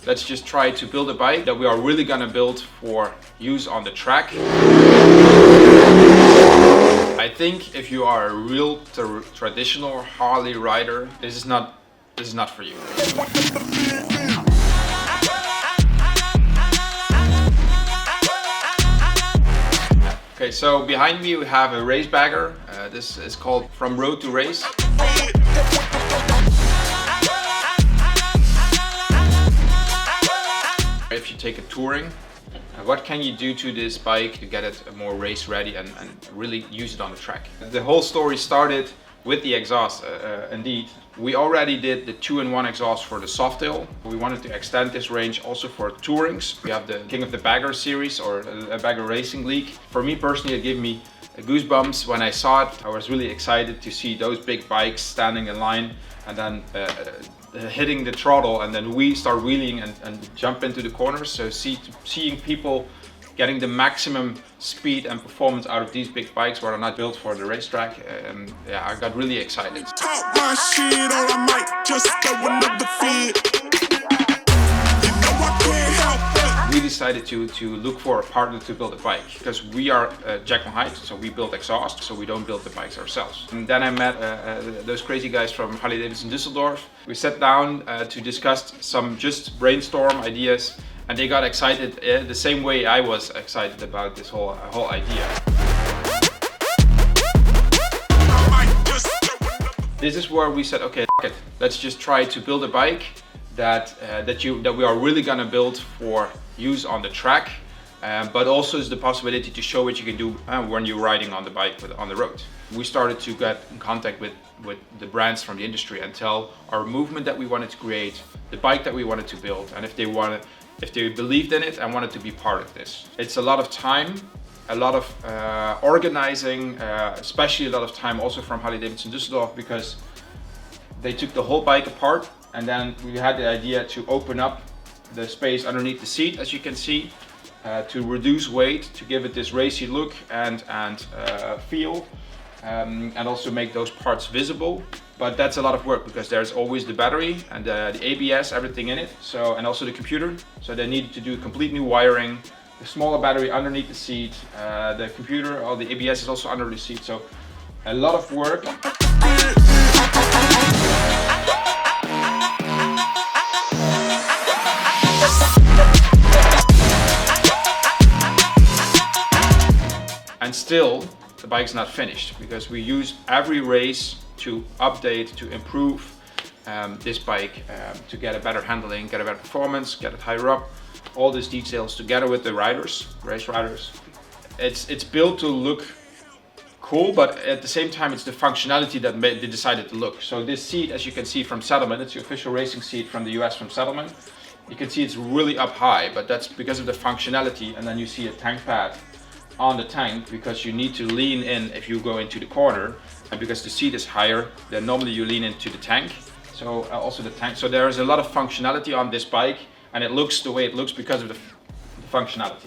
let's just try to build a bike that we are really gonna build for use on the track. I think if you are a real traditional Harley rider, this is not for you. Okay, so behind me we have a race bagger. This is called From Road to Race. If you take a touring, what can you do to this bike to get it more race ready and really use it on the track? The whole story started with the exhaust, indeed. We already did the 2-in-1 exhaust for the Softail. We wanted to extend this range also for tourings. We have the King of the Bagger series, or a Bagger Racing League. For me personally, it gave me goosebumps when I saw it. I was really excited to see those big bikes standing in line and then hitting the throttle, and then we start wheeling and jump into the corners. So seeing people getting the maximum speed and performance out of these big bikes were not built for the racetrack. Yeah, I got really excited. Talk my shit, or I might just throw another fit. You know I can't help it. We decided to look for a partner to build a bike, because we are Jekill and Hyde, so we build exhaust, so we don't build the bikes ourselves. And then I met those crazy guys from Harley Davidson Düsseldorf. We sat down to discuss some just brainstorm ideas, and they got excited the same way I was excited about this whole idea. This is where we said, okay, f it. Let's just try to build a bike that we are really gonna build for use on the track, but also is the possibility to show what you can do when you're riding on the bike on the road. We started to get in contact with the brands from the industry and tell our movement that we wanted to create, the bike that we wanted to build, and if they believed in it and wanted to be part of this. It's a lot of time, a lot of organizing, especially a lot of time also from Harley Davidson Düsseldorf, because they took the whole bike apart, and then we had the idea to open up the space underneath the seat, as you can see, to reduce weight, to give it this racy look and feel, and also make those parts visible. But that's a lot of work, because there's always the battery and the ABS, everything in it, so, and also the computer. So they needed to do complete new wiring, the smaller battery underneath the seat, the computer, or the ABS is also under the seat. So a lot of work. And still, the bike's not finished, because we use every race to update, to improve this bike, to get a better handling, get a better performance, get it higher up. All these details together with the riders, race riders. It's built to look cool, but at the same time it's the functionality that they decided to look. So this seat, as you can see from Settlement, it's the official racing seat from the US from Settlement. You can see it's really up high, but that's because of the functionality. And then you see a tank pad on the tank, because you need to lean in if you go into the corner, and because the seat is higher, then normally you lean into the tank. So also the tank. So there is a lot of functionality on this bike, and it looks the way it looks because of the functionality.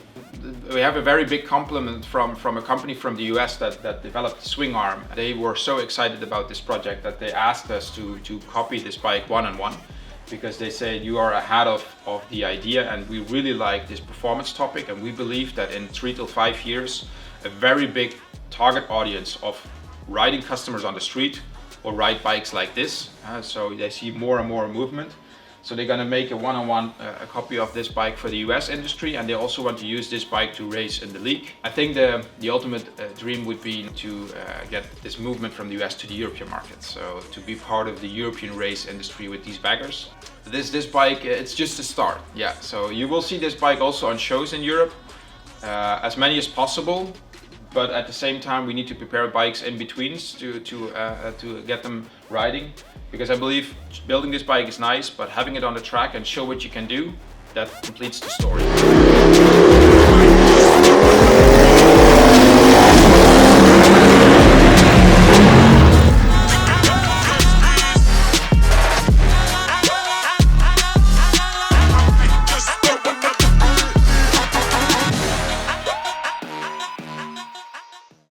We have a very big compliment from a company from the US that developed the swing arm. They were so excited about this project that they asked us to copy this bike one-on-one, because they said you are ahead of the idea, and we really like this performance topic, and we believe that in 3 to 5 years a very big target audience of riding customers on the street will ride bikes like this, so they see more and more movement. So they're going to make a one-on-one copy of this bike for the US industry, and they also want to use this bike to race in the league. I think the ultimate dream would be to get this movement from the US to the European market, so to be part of the European race industry with these baggers. This bike, it's just a start, yeah. So you will see this bike also on shows in Europe, as many as possible. But at the same time, we need to prepare bikes in betweens to get them riding, because I believe building this bike is nice, but having it on the track and show what you can do, that completes the story.